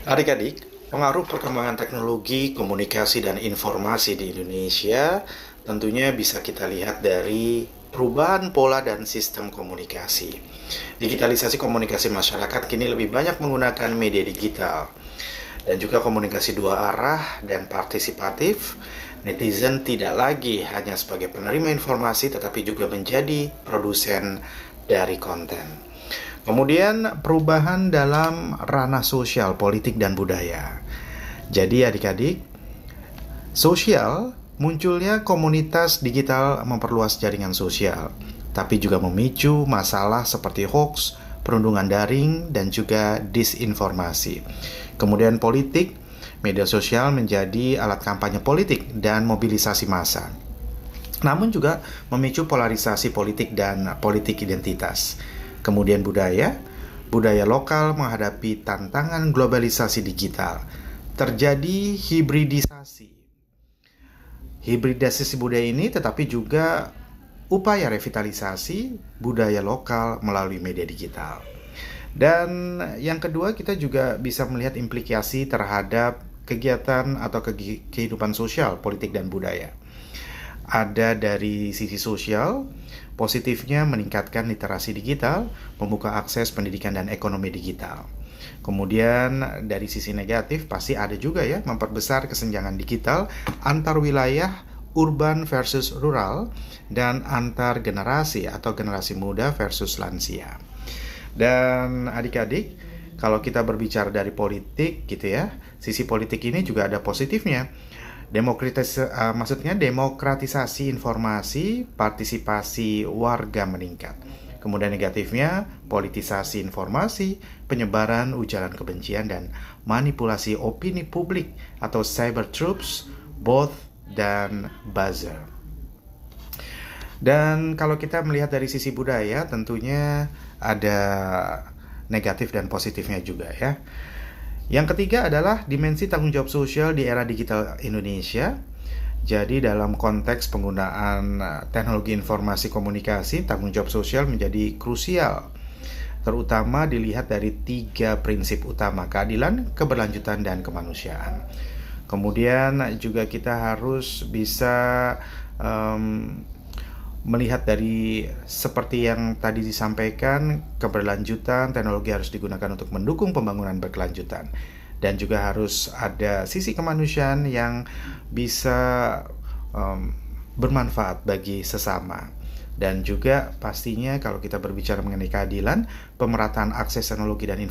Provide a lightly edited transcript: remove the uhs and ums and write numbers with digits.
Adik-adik, pengaruh perkembangan teknologi, komunikasi, dan informasi di Indonesia tentunya bisa kita lihat dari perubahan pola dan sistem komunikasi. Digitalisasi komunikasi masyarakat kini lebih banyak menggunakan media digital dan juga komunikasi dua arah dan partisipatif. Netizen tidak lagi hanya sebagai penerima informasi tetapi juga menjadi produsen dari konten. Kemudian perubahan dalam ranah sosial, politik, dan budaya. Jadi adik-adik, sosial munculnya komunitas digital memperluas jaringan sosial, tapi juga memicu masalah seperti hoax, perundungan daring, dan juga disinformasi. Kemudian politik, media sosial menjadi alat kampanye politik dan mobilisasi massa. Namun juga memicu polarisasi politik dan politik identitas. Kemudian budaya lokal menghadapi tantangan globalisasi digital. Terjadi hibridisasi. Hibridisasi budaya ini tetapi juga upaya revitalisasi budaya lokal melalui media digital. Dan yang kedua, kita juga bisa melihat implikasi terhadap kegiatan atau kehidupan sosial, politik, dan budaya. Ada dari sisi sosial, positifnya meningkatkan literasi digital, membuka akses pendidikan dan ekonomi digital. Kemudian dari sisi negatif pasti ada juga ya, memperbesar kesenjangan digital antar wilayah urban versus rural dan antar generasi atau generasi muda versus lansia. Dan adik-adik, kalau kita berbicara dari politik gitu ya, sisi politik ini juga ada positifnya. Maksudnya demokratisasi informasi, partisipasi warga meningkat. Kemudian negatifnya, politisasi informasi, penyebaran ujaran kebencian, dan manipulasi opini publik atau cyber troops, both dan buzzer. Dan kalau kita melihat dari sisi budaya, tentunya ada negatif dan positifnya juga ya. Yang ketiga adalah dimensi tanggung jawab sosial di era digital Indonesia. Jadi dalam konteks penggunaan teknologi informasi komunikasi, tanggung jawab sosial menjadi krusial. Terutama dilihat dari 3 prinsip utama: keadilan, keberlanjutan, dan kemanusiaan. Kemudian juga kita harus bisa melihat dari seperti yang tadi disampaikan, keberlanjutan, teknologi harus digunakan untuk mendukung pembangunan berkelanjutan. Dan juga harus ada sisi kemanusiaan yang bisa bermanfaat bagi sesama. Dan juga pastinya kalau kita berbicara mengenai keadilan, pemerataan akses teknologi dan informasi